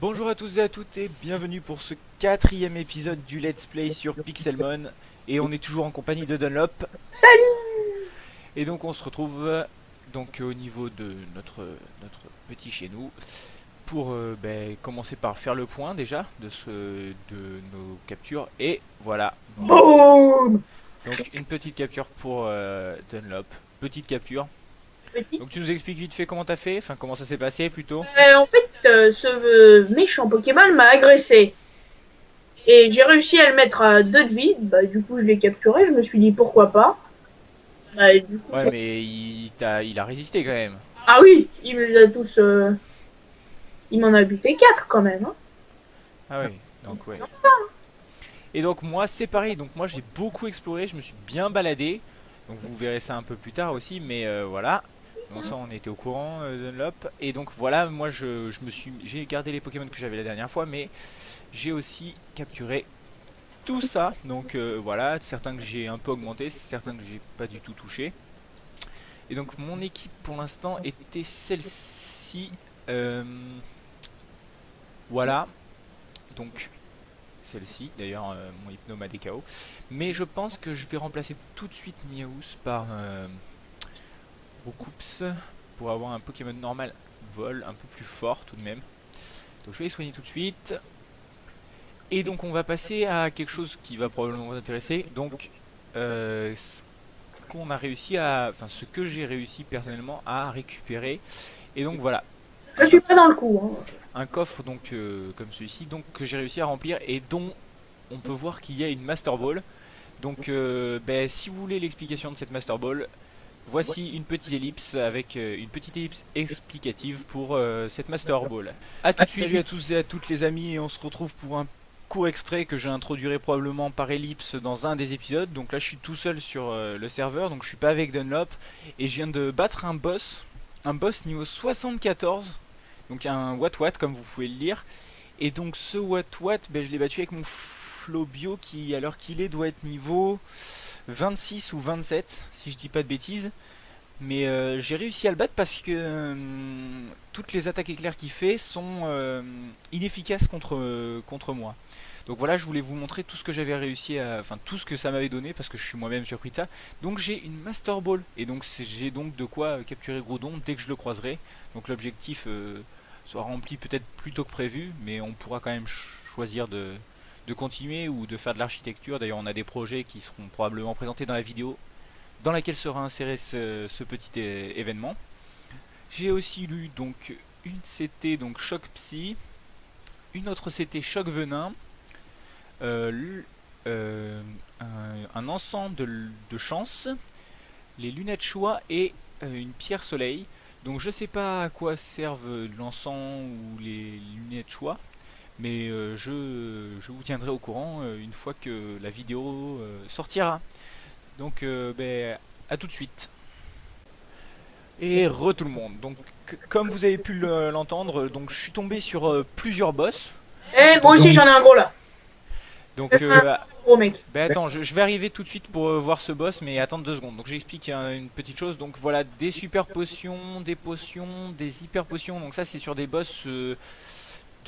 Bonjour à tous et à toutes et bienvenue pour ce quatrième épisode du Let's Play sur Pixelmon. Et on est toujours en compagnie de Dunlop. Salut! Et donc on se retrouve au niveau de notre petit chez nous pour commencer par faire le point déjà de nos captures. Et voilà, Boum! donc une petite capture pour Dunlop. Petite capture. Petite. Donc tu nous expliques vite fait comment t'as fait, enfin comment ça s'est passé plutôt. En fait, ce méchant Pokémon m'a agressé. Et j'ai réussi à le mettre à 2 de vie. Bah, du coup, je l'ai capturé. Je me suis dit pourquoi pas. Bah, du coup, Ouais mais il a résisté quand même. ah oui, il me les a tous. Il m'en a buté 4 quand même. Hein. Ah oui, donc ouais. Et donc moi c'est pareil, donc moi j'ai beaucoup exploré, je me suis bien baladé. Donc vous verrez ça un peu plus tard aussi, mais voilà. Bon ça on était au courant Dunlop. Et donc voilà, moi j'ai gardé les Pokémon que j'avais la dernière fois, mais j'ai aussi capturé tout ça. Donc voilà, certains que j'ai un peu augmenté, certains que j'ai pas du tout touché. Et donc mon équipe pour l'instant était celle-ci. Euh, voilà, donc celle-ci. D'ailleurs, mon hypno m'a DKO. Mais je pense que je vais remplacer tout de suite Miaus par Roucoups pour avoir un Pokémon normal vol un peu plus fort tout de même. Donc je vais les soigner tout de suite. Et donc on va passer à quelque chose qui va probablement vous intéresser. Donc ce qu'on a réussi à, enfin ce que j'ai réussi personnellement à récupérer. Et donc voilà, Je suis pas dans le coup. Hein. un coffre donc comme celui-ci, donc que j'ai réussi à remplir et dont on peut voir qu'il y a une Master Ball. Donc si vous voulez l'explication de cette Master Ball, voici une petite ellipse avec une petite ellipse explicative pour cette Master Ball. A tout de suite. Salut à tous et à toutes les amis, et on se retrouve pour un court extrait que j'introduirai probablement par ellipse dans un des épisodes. Donc là je suis tout seul sur le serveur, donc je suis pas avec Dunlop, et je viens de battre un boss niveau 74, donc un Watt comme vous pouvez le lire. Et donc ce Watt, je l'ai battu avec mon Flobio qui, à l'heure qu'il est, doit être niveau 26 ou 27, si je dis pas de bêtises. Mais j'ai réussi à le battre parce que toutes les attaques éclairs qu'il fait sont inefficaces contre moi. Donc voilà, je voulais vous montrer tout ce que j'avais réussi à. Enfin, tout ce que ça m'avait donné parce que je suis moi-même surpris de ça. Donc j'ai une Master Ball. Et donc j'ai donc de quoi capturer Groudon dès que je le croiserai. Donc l'objectif soit rempli peut-être plus tôt que prévu, mais on pourra quand même choisir de continuer ou de faire de l'architecture. D'ailleurs, on a des projets qui seront probablement présentés dans la vidéo dans laquelle sera inséré ce petit événement. J'ai aussi lu donc une CT donc Choc Psy, une autre CT Choc Venin, un ensemble de chance, les lunettes choix et une pierre soleil. Donc je sais pas à quoi servent l'encens ou les lunettes choix, mais je vous tiendrai au courant une fois que la vidéo sortira. Donc à tout de suite. Et tout le monde. Donc comme vous avez pu l'entendre, donc je suis tombé sur plusieurs boss. Eh, moi Donc aussi j'en ai un gros là. donc J'en ai un gros mec. attends, je vais arriver tout de suite pour voir ce boss, mais attendre 2 secondes. Donc j'explique une petite chose. Donc voilà, des super potions, des hyper potions. Donc ça c'est sur des boss de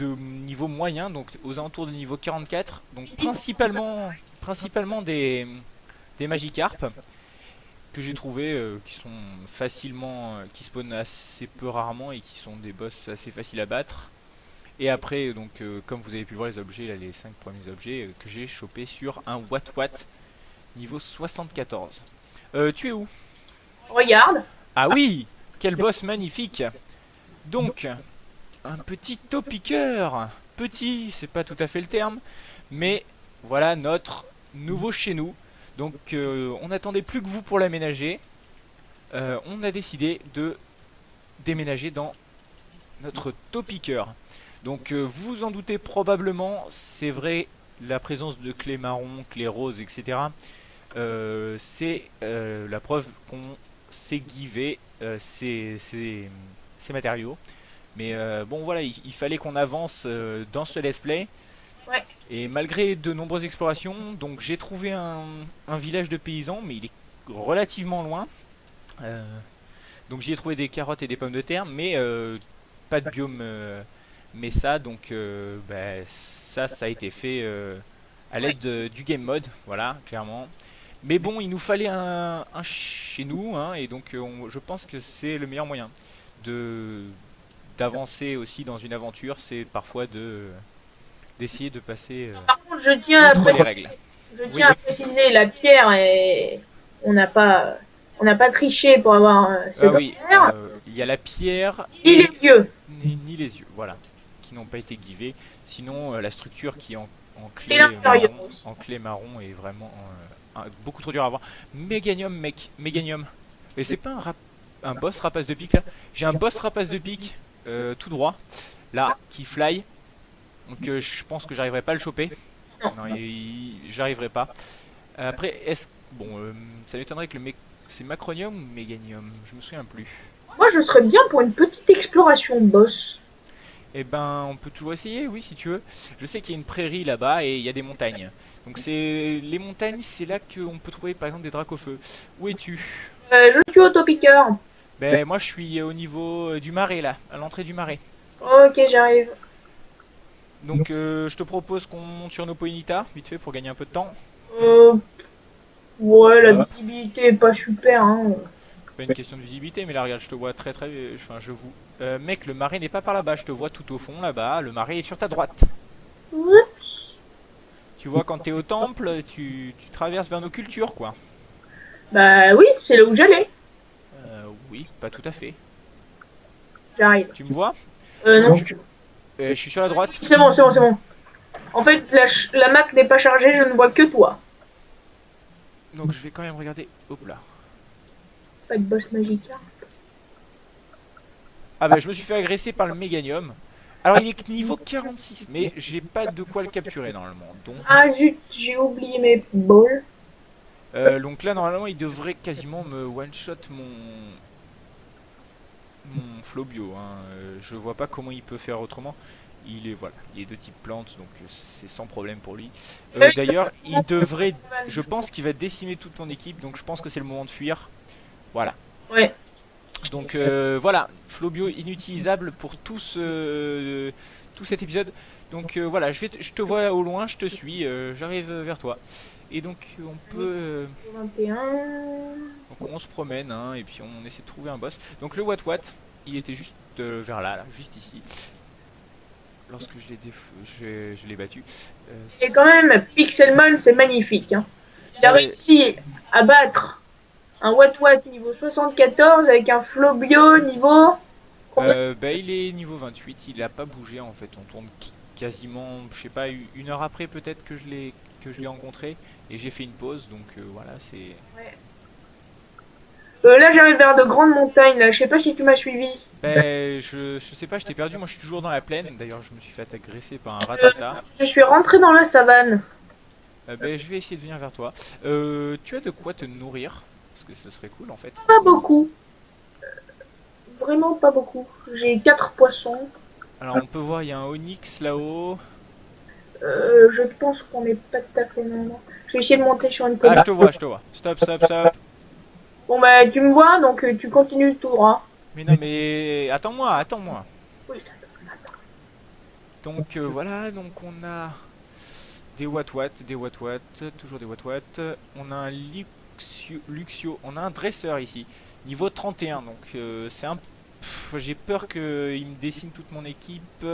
niveau moyen, donc aux alentours de niveau 44. Donc principalement des Magikarp que j'ai trouvé qui sont facilement, qui spawnent assez peu rarement et qui sont des boss assez faciles à battre. Et après, donc, comme vous avez pu voir les objets, là, les 5 premiers objets que j'ai chopé sur un Watt niveau 74. Tu es où? Regarde. Ah oui, quel boss magnifique. Donc, un petit topiqueur. Petit, c'est pas tout à fait le terme, mais voilà notre nouveau chez nous. Donc, on n'attendait plus que vous pour l'aménager. On a décidé de déménager dans notre topiqueur. Donc vous vous en doutez probablement, c'est vrai, la présence de clés marron, clés roses, etc. C'est la preuve qu'on sait giver ces matériaux. Mais bon voilà, il fallait qu'on avance dans ce let's play. Ouais. Et malgré de nombreuses explorations, donc j'ai trouvé un village de paysans, mais il est relativement loin. Donc j'y ai trouvé des carottes et des pommes de terre, mais pas de biome Mais ça, donc, bah, ça a été fait à l'aide du game mode, voilà, clairement. Mais bon, il nous fallait un chez nous, hein, et donc je pense que c'est le meilleur moyen de d'avancer aussi dans une aventure, c'est parfois d'essayer de passer Par contre, outre les règles. je Oui, tiens à préciser, la pierre est, on n'a pas, on n'a pas triché pour avoir ah cette oui, pierre, il y a la pierre ni les et yeux. ni les yeux, voilà, qui n'ont pas été givés. Sinon, la structure qui est Et l'intérieur aussi. en clé marron est vraiment beaucoup trop dur à avoir. Méganium, mec, Méganium. Et c'est pas un boss rapace de pique là. J'ai un boss rapace de pique tout droit, là, qui fly. Donc je pense que j'arriverai pas à le choper. Non. Non, j'arriverai pas. Après, bon, ça m'étonnerait que c'est Macronium ou Méganium, je me souviens plus. Moi, je serais bien pour une petite exploration boss. Eh ben, on peut toujours essayer, oui, si tu veux. Je sais qu'il y a une prairie là-bas et il y a des montagnes. Donc c'est les montagnes, c'est là qu'on peut trouver par exemple des dracofeux. Où es-tu? Je suis autopiqueur. Ben moi je suis au niveau du marais là, à l'entrée du marais. Ok, j'arrive. Donc je te propose qu'on monte sur nos Poinita, vite fait pour gagner un peu de temps. Euh, ouais, la Hop. visibilité est pas super, hein. Pas une question de visibilité, mais là regarde, je te vois très. Enfin, je vous. Mec, le marais n'est pas par là-bas, je te vois tout au fond là-bas. Le marais est sur ta droite. Tu vois, quand t'es au temple, tu traverses vers nos cultures, quoi. Bah oui, c'est là où j'allais. Oui, pas tout à fait. J'arrive. Tu me vois? Non. Donc, je suis sur la droite. C'est bon, c'est bon, c'est bon. En fait, la map n'est pas chargée, je ne vois que toi. Donc, je vais quand même regarder. Hop là. Pas de boss magique, hein. Ah bah, je me suis fait agresser par le Méganium. Alors, il est que niveau 46, mais j'ai pas de quoi le capturer normalement. Ah zut, j'ai oublié mes balls. Donc là, normalement, il devrait quasiment me one-shot mon Flobio. Hein. Je vois pas comment il peut faire autrement. Voilà, il est de type plante, donc c'est sans problème pour lui. D'ailleurs, je pense qu'il va décimer toute mon équipe, donc je pense que c'est le moment de fuir. Voilà. Ouais. Donc voilà, Flobio inutilisable pour tout cet épisode. Donc voilà, je te vois au loin, je te suis, j'arrive vers toi. Et donc on peut, 21. donc on se promène, hein, et puis on essaie de trouver un boss. Donc le What, il était juste vers là, juste ici. Lorsque je l'ai battu. Et quand même, Pixelmon, c'est magnifique, hein. Il a réussi à battre un What niveau 74 avec un Flobio niveau... Combien? Bah, il est niveau 28, il a pas bougé en fait. On tourne quasiment, je sais pas, une heure après peut-être que je l'ai rencontré et j'ai fait une pause. Donc voilà, c'est. Ouais. Là, j'arrive vers de grandes montagnes, là. Je sais pas si tu m'as suivi. Ben, je sais pas, je t'ai perdu. Moi, je suis toujours dans la plaine. D'ailleurs, je me suis fait agresser par un ratata. Je suis rentré dans la savane. Ben, je vais essayer de venir vers toi. Tu as de quoi te nourrir? Parce que ce serait cool en fait. Pas beaucoup. Vraiment pas beaucoup. J'ai 4 poissons. Alors, on peut voir, il y a un onyx là-haut. Je pense qu'on n'est pas tout à fait non. Je vais essayer de monter sur une Ah, colline. je te vois, je te vois. Stop, stop, stop. Bon bah tu me vois, donc tu continues tout droit. Mais non, mais attends-moi, attends-moi. Oui. Donc voilà, donc on a des What, toujours des What. On a un Luxio, on a un dresseur ici, niveau 31. Donc c'est un. J'ai peur qu'il me décime toute mon équipe.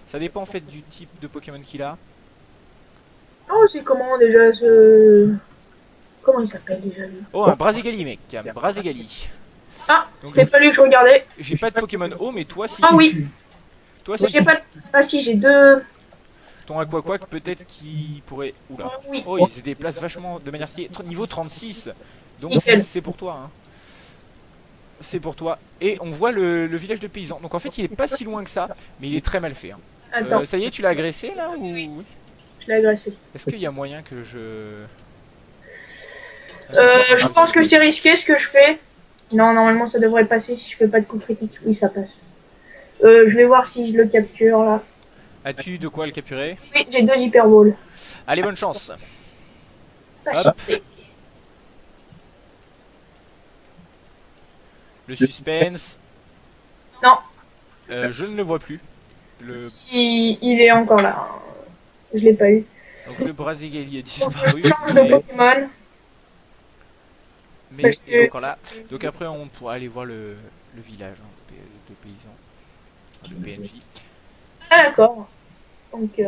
Ça dépend en fait du type de Pokémon qu'il a. Oh c'est comment déjà ce... Comment il s'appelle déjà lui? Oh, un Brazigali, mec, un Brazigali. Ah, Donc c'est pas lui que je regardais. j'ai pas de Pokémon haut, mais toi si. Ah oui, Toi mais si. j'ai pas... Ah si, j'ai deux... Ton Aquaquack peut-être qui pourrait. Oula. Ah oui. Oh, il se déplace vachement de manière stylée. Niveau 36. Donc Nickel. c'est pour toi. Hein. C'est pour toi. Et on voit le village de paysans. Donc en fait, il est pas si loin que ça, mais il est très mal fait. Hein. Attends, Ça y est, tu l'as agressé là ou... Oui. je l'ai agressé. Est-ce qu'il y a moyen que je. Je pense que c'est risqué ce que je fais. Non, normalement ça devrait passer si je fais pas de coup critique. Oui, ça passe. Je vais voir si je le capture là. As-tu de quoi le capturer? Oui, j'ai deux hyperballs. Allez, bonne chance. Pas Hop. sûr. Le suspense. Non. Je ne le vois plus. Si il est encore là. Je l'ai pas eu. Donc le Brazigali a Donc disparu, je change de Pokémon. mais Parce il est que... encore là. Donc après on pourra aller voir le village de paysans, enfin, de PNJ. Ah d'accord. Donc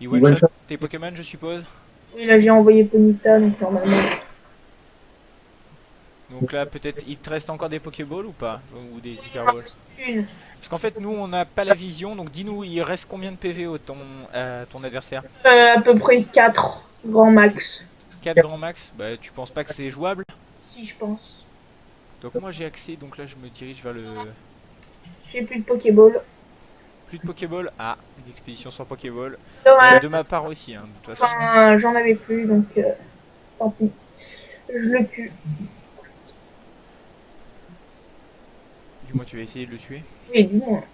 Il one-shot tes Pokémon je suppose. oui, là j'ai envoyé Ponyta, donc normalement. Donc là peut-être il te reste encore des Pokéballs ou pas? Ou des Il m'en Hyperballs? reste une. Parce qu'en fait nous on n'a pas la vision, donc dis-nous il reste combien de PV à ton adversaire? À peu près 4 grand max. 4 grands max? Bah tu penses pas que c'est jouable? Si je pense. Donc moi j'ai accès, donc là je me dirige vers le... J'ai plus de Pokéball. Plus de Pokéball? Ah, une expédition sans Pokéball. Dommage. De ma part aussi, hein, de toute façon. Enfin, j'en avais plus, donc tant pis. Je le tue. Du moins tu vas essayer de le tuer. Oui, dis-moi.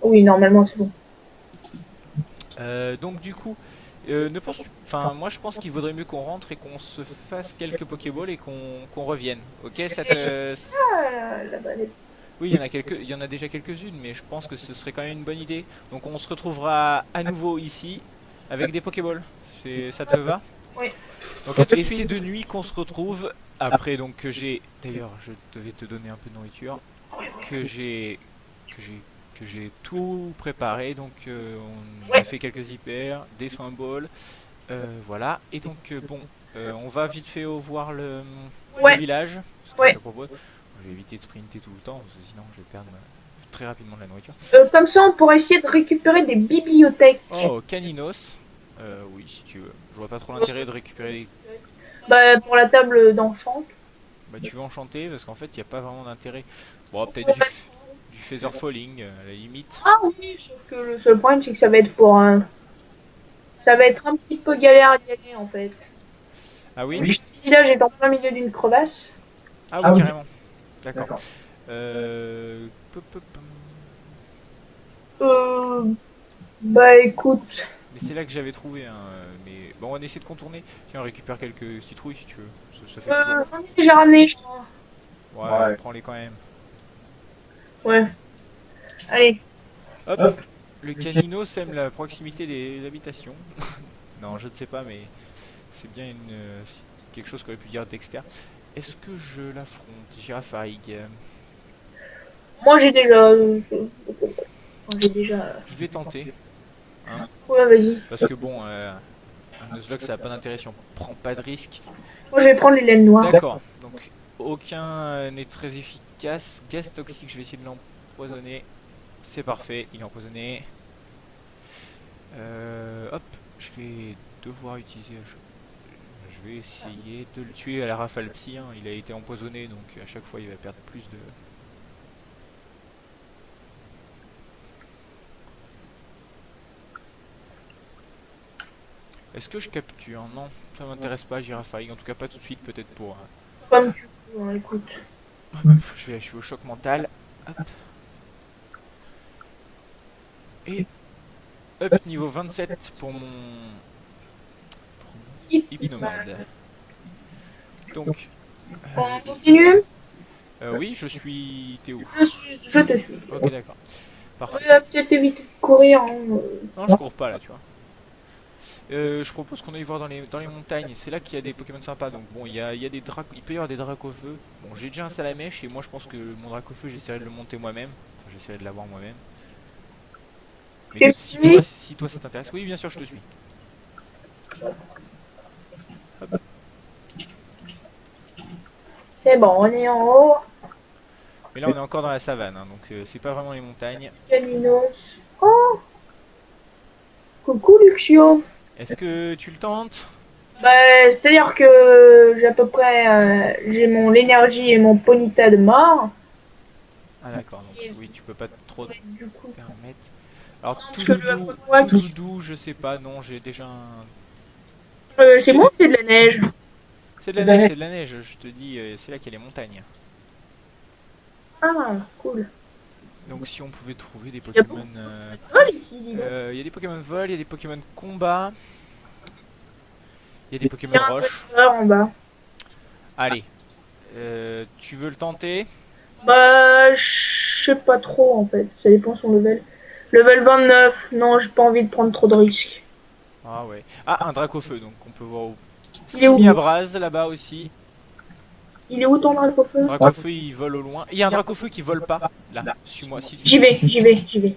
Oui, normalement c'est bon. Donc du coup, ne pense... enfin moi je pense qu'il vaudrait mieux qu'on rentre et qu'on se fasse quelques Pokéballs et qu'on revienne. Ok, ça te... Ah, la balle. Oui, il y en a déjà quelques-unes, mais je pense que ce serait quand même une bonne idée. Donc on se retrouvera à nouveau ici avec des Pokéballs. Ça te va? Oui. Donc, et c'est de nuit qu'on se retrouve. Après, donc, que j'ai. D'ailleurs, je devais te donner un peu de nourriture. Que j'ai. Que j'ai. Que j'ai tout préparé. Donc, on a Ouais. fait quelques hyper, des soins balls. Voilà. Et donc, bon. On va vite fait voir le Ouais. village. Ce que je Ouais. te propose. Je vais éviter de sprinter tout le temps. Parce que sinon, je vais perdre très rapidement de la nourriture. Comme ça, on pourrait essayer de récupérer des bibliothèques. Oh, Caninos. Oui, si tu veux. Je vois pas trop l'intérêt de récupérer. Bah, pour la table d'enchant. Bah tu veux enchanter parce qu'en fait il n'y a pas vraiment d'intérêt. Bon peut-être du Feather Falling à la limite. Ah oui, sauf que le seul problème, c'est que ça va être pour un... Ça va être un petit peu galère à gagner, en fait. Ah oui? Le village est en plein milieu d'une crevasse. Ah oui carrément. D'accord. Pop. Euh... Bah, écoute... Mais c'est là que j'avais trouvé hein, mais bon on va essayer de contourner. Tiens on récupère quelques citrouilles si tu veux. Ça fait toujours. J'en ai déjà ramené, je crois. Ouais, prends-les quand même. Ouais. Allez. Hop. Le canino sème la proximité des habitations. Non je ne sais pas mais c'est bien quelque chose qu'aurait pu dire Dexter. Est-ce que je l'affronte? Girafarig. Moi, j'ai déjà... j'ai déjà... Je vais tenter. Hein, Ouais, vas-y. parce que bon, un Nuzlocke ça n'a pas d'intérêt si on prend pas de risque. Moi, je vais prendre les laines noires. D'accord, donc aucun n'est très efficace. Gaz toxique, je vais essayer de l'empoisonner. C'est parfait, il est empoisonné. Hop, je vais devoir utiliser. Je vais essayer de le tuer à la rafale psy. Hein. Il a été empoisonné, donc à chaque fois il va perdre plus de. Est-ce que je capture? Non, ça m'intéresse pas, Girafarig. En tout cas, pas tout de suite, peut-être pour. Comme tu veux, hein, écoute. Je suis au choc mental. Hop. Et hop, niveau 27 pour mon hypnomade. Donc, On continue. oui, je suis. T'es où? Je te suis. Ok, d'accord. On Parfait. va peut-être éviter de courir. Hein. Non, je cours pas là, tu vois. Je propose qu'on aille voir dans les montagnes. C'est là qu'il y a des Pokémon sympas. Donc bon, il y a des il peut y avoir des Dracofeu. Bon, j'ai déjà un Salamèche et moi je pense que mon Dracofeu, j'essaierai de le monter moi-même. Enfin, j'essaierai de l'avoir moi-même. Mais si toi ça t'intéresse, oui, bien sûr, je te suis. Hop. C'est bon, on est en haut. Mais là, on est encore dans la savane, hein, donc c'est pas vraiment les montagnes. Caninos. Oh, coucou Luxio. Est-ce que tu le tentes? Bah, c'est-à-dire que j'ai à peu près j'ai mon l'énergie et mon Ponyta de mort. Ah d'accord, donc Et oui, tu peux pas trop te ouais, du coup, permettre. Alors parce que tout doudou, je sais pas, non, j'ai déjà un... c'est J'ai bon, des- c'est de la neige. c'est de la neige, je te dis, c'est là qu'il y a les montagnes. Ah, cool. Donc si on pouvait trouver des Il y a Pokémon... beaucoup de vol ici, dis donc. Il y a des Pokémon vol, il y a des Pokémon combat, il y a des Il y Pokémon a un roche. dresseur en bas. Allez, tu veux le tenter? Bah, je sais pas trop en fait. Ça dépend de son level. Level 29. Non, j'ai pas envie de prendre trop de risques. Ah ouais. Ah, un Dracofeu, donc on peut voir où. Il est où? Simiabraz là-bas aussi. Il est où ton dracofeu? Dracofeu il vole au loin. Il y a un Dracofeu qui vole pas. Là, suis-moi. J'y vais, j'y vais, j'y vais.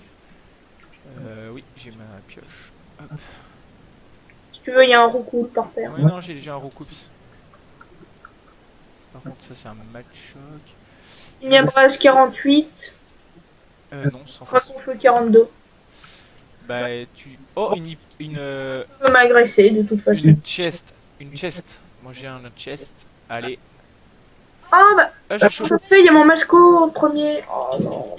Oui, j'ai ma pioche. Hop. Si tu veux, il y a un roucoule par terre. Ouais, non, j'ai déjà un Roucoups. Par contre, ça c'est un Machoc. Signabras 48. Non, sans face. Dracofeu 42. Bah, tu. Oh, Tu peux m'agresser de toute façon. une chest. Une chest. Moi j'ai un chest. Allez. Ah bah, Ah, j'ai chaud. ça fait, il y a mon masco en premier. Oh non.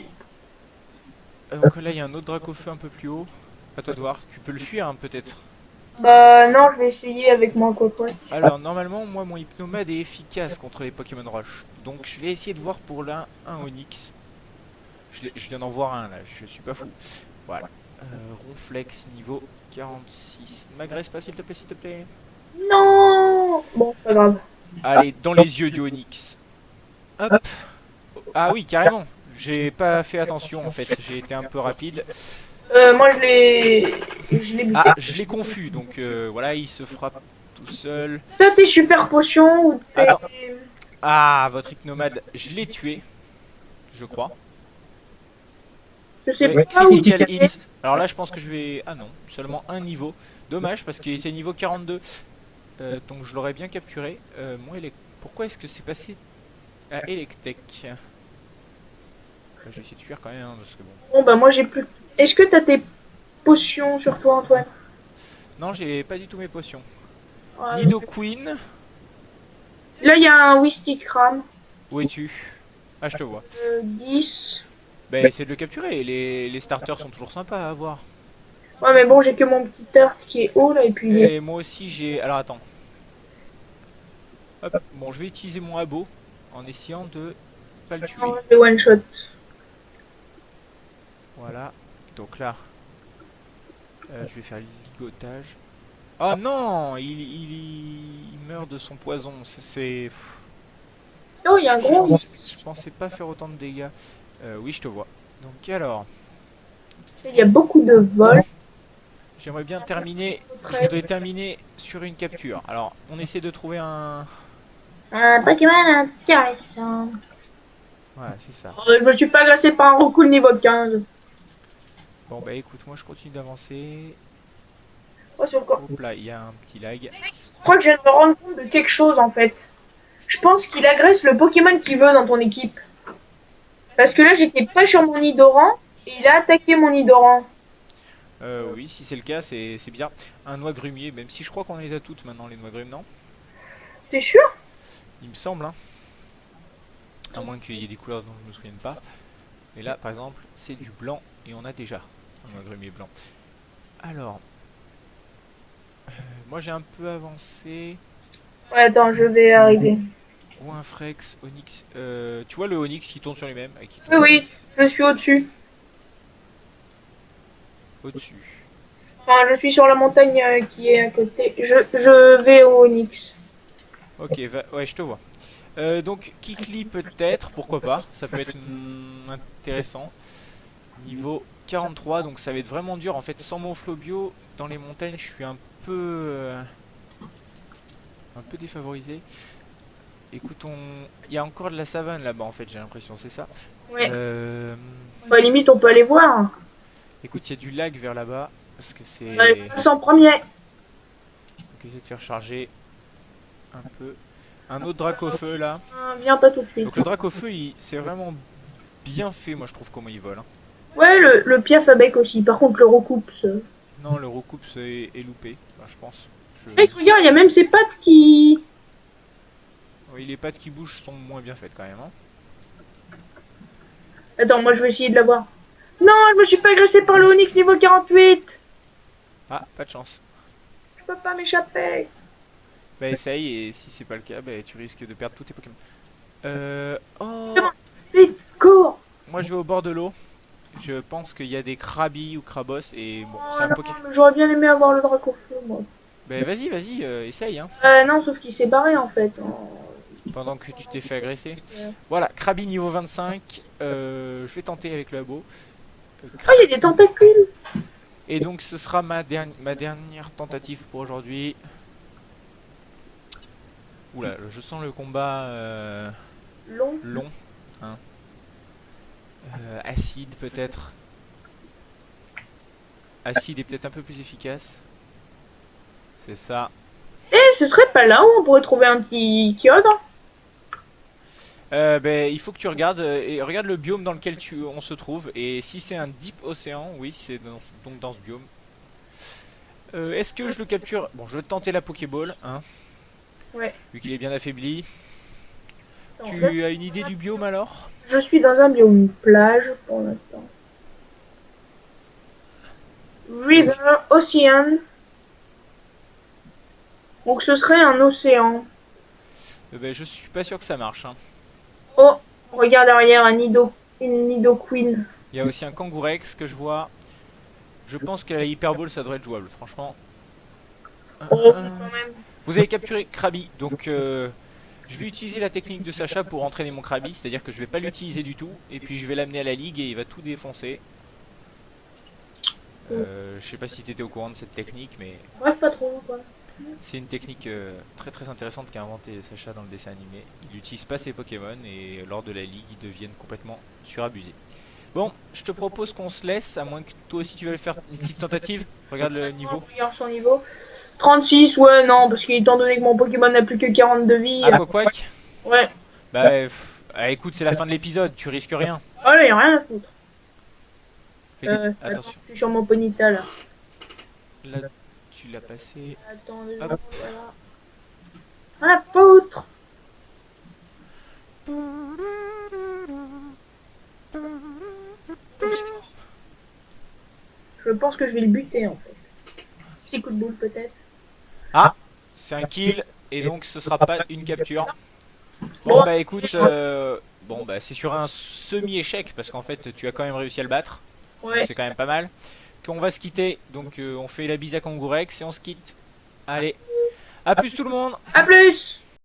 Donc là, il y a un autre Dracofeu un peu plus haut. À toi de voir. Tu peux le fuir, hein, peut-être. Bah non, je vais essayer avec mon aquapote. Alors, normalement, moi, mon Hypnomade est efficace contre les Pokémon Rush. Donc, je vais essayer de voir pour là un Onix. Je viens d'en voir un là, je suis pas fou. Voilà. Ronflex niveau 46. M'agresse pas, s'il te plaît, s'il te plaît. Non. Bon, pas grave. Allez, dans les yeux du Onix. Hop. Ah oui, carrément. J'ai pas fait attention en fait. J'ai été un peu rapide. Moi je l'ai buté. Ah, je l'ai confus. Donc voilà, il se frappe tout seul. T'as tes super potions ou tes... Attends. Ah, votre hypnomade, je l'ai tué. Je crois. Je sais Ouais, pas où tu critical l'as fait. hit. Alors là, je pense que je vais. Ah non, seulement un niveau. Dommage parce qu'il était niveau 42. Donc je l'aurais bien capturé. Pourquoi est-ce que c'est passé à Electek? Je vais essayer de fuir quand même, hein, parce que bon. Bon bah moi j'ai plus... Est-ce que t'as tes potions sur toi, Antoine? Non, j'ai pas du tout mes potions. Ah, Nidoqueen, là il y a un Wistikram. où es-tu? Ah, je te vois. 10. Bah, essaie de le capturer. Les starters sont toujours sympas à avoir. Ouais mais bon j'ai que mon petit arc qui est haut là et puis il est... Et moi aussi, j'ai. Alors attends. Hop, bon, je vais utiliser mon abo en essayant de pas le tuer. C'est one shot. Voilà. Donc là, je vais faire ligotage. Oh non, il meurt de son poison. C'est. Oh il y a un gros... Je pensais pas faire autant de dégâts. Oui, je te vois. Donc alors, Il y a beaucoup de vols. j'aimerais bien terminer. Je voudrais terminer sur une capture. Alors, on essaie de trouver un. Un Pokémon intéressant. Ouais, c'est ça. Je me suis pas agressé par un roucoule niveau 15. Bon bah écoute, moi je continue d'avancer. Oh, c'est encore... Hop là, il y a un petit lag. Je crois que je viens de me rendre compte de quelque chose en fait. Je pense qu'il agresse le Pokémon qu'il veut dans ton équipe. Parce que là, j'étais pas sur mon Nidoran et il a attaqué mon Nidoran. Oui, si c'est le cas, c'est bien. Un noix grumier, même si je crois qu'on les a toutes maintenant, les noix grumes, non? T'es sûr? Il me semble, hein. À moins qu'il y ait des couleurs dont je me souvienne pas. Mais là, par exemple, c'est du blanc et on a déjà un noix grumier blanc. Alors, moi j'ai un peu avancé. Ouais, attends, je vais arriver. Ou un Frex, Onyx. Tu vois le Onyx qui tourne sur lui-même, qui Oui, tourne oui, je suis au-dessus. au-dessus. Enfin, je suis sur la montagne qui est à côté. Je vais au Onyx. Ok, ouais, je te vois. Donc, Kikli peut-être, pourquoi pas. Ça peut être intéressant. Niveau 43, donc ça va être vraiment dur. En fait, sans mon Flobio, dans les montagnes, je suis un peu défavorisé. Écoute, il y a encore de la savane là-bas, en fait, j'ai l'impression, c'est ça. Ouais. Bah, limite, on peut aller voir. Écoute, il y a du lag vers là-bas. Parce que c'est. Ouais, je passe en premier. Donc, essayer de faire charger un peu. Un autre Dracofeu là. Viens pas tout de suite. Donc, le Dracofeu, c'est vraiment bien fait, moi je trouve, comment il vole. Hein. Ouais, le Piaf avec aussi. Par contre, le recoupe. Non, le recoupe est loupé, enfin, je pense. Mec, regarde, il y a même ses pattes qui... Oui, les pattes qui bougent sont moins bien faites quand même. Hein. Attends, moi je vais essayer de l'avoir. Non, je me suis pas agressé par le Onyx niveau 48. Ah, pas de chance. Je peux pas m'échapper. Bah essaye, et si c'est pas le cas, bah, tu risques de perdre tous tes Pokémon. Oh. C'est bon, vite, cours. Moi je vais au bord de l'eau. Je pense qu'il y a des Krabi ou Krabos, et bon, c'est un Pokémon. J'aurais bien aimé avoir le Dracofeu, moi. Bah vas-y, vas-y, essaye, hein. Non, sauf qu'il s'est barré en fait. Pendant que tu t'es fait agresser. Voilà, Krabi niveau 25. Je vais tenter avec le labo. Oh, il y a des tentacules. Et donc ce sera ma dernière tentative pour aujourd'hui. Oula, je sens le combat Long. long. Hein. Acide peut-être. Acide est peut-être un peu plus efficace. C'est ça. Eh, ce serait pas là où on pourrait trouver un petit kiodre? Ben, il faut que tu regardes et regarde le biome dans lequel on se trouve. Et si c'est un deep océan, oui, c'est donc dans ce biome. Est-ce que je le capture? Bon, je vais tenter la Pokéball, hein, Ouais. vu qu'il est bien affaibli. Attends, Tu as une idée du biome alors? je suis dans un biome plage pour l'instant. Donc, River, Ocean. Donc ce serait un océan. ben, je suis pas sûr que ça marche. Hein. Oh, regarde derrière, une Nidoqueen. Il y a aussi un Kangourex que je vois. Je pense que la Hyperball ça devrait être jouable, franchement. Oh, quand même. Vous avez capturé Krabi, donc je vais utiliser la technique de Sacha pour entraîner mon Krabi, c'est-à-dire que je vais pas l'utiliser du tout, et puis je vais l'amener à la ligue et il va tout défoncer. Je sais pas si tu étais au courant de cette technique, mais Bref, pas trop, quoi. c'est une technique très très intéressante qu'a inventé Sacha dans le dessin animé. Il n'utilise pas ses Pokémon et lors de la ligue ils deviennent complètement surabusés. Bon, je te propose qu'on se laisse, à moins que toi aussi tu veuilles faire une petite tentative. Regarde le niveau. Regarde son niveau. 36, ouais, non, parce qu'étant donné que mon Pokémon n'a plus que 42 vies. Ah, Quack. Ouais. Bah, écoute, c'est la fin de l'épisode, tu risques rien. Oh là, y'a rien à foutre. Attends, Attention, je suis sur mon Ponyta là. là tu l'as passé. Attends, Hop. voilà. Rien à foutre. Je pense que je vais le buter en fait. Petit coup de boule peut-être. Ah, c'est un kill et donc ce sera pas une capture. Bon Bon, bah écoute, bon bah c'est sur un semi-échec parce qu'en fait tu as quand même réussi à le battre. Donc ouais. c'est quand même pas mal. Qu'on va se quitter, donc on fait la bise à Kangourex et on se quitte. Allez, à plus tout le monde. A plus.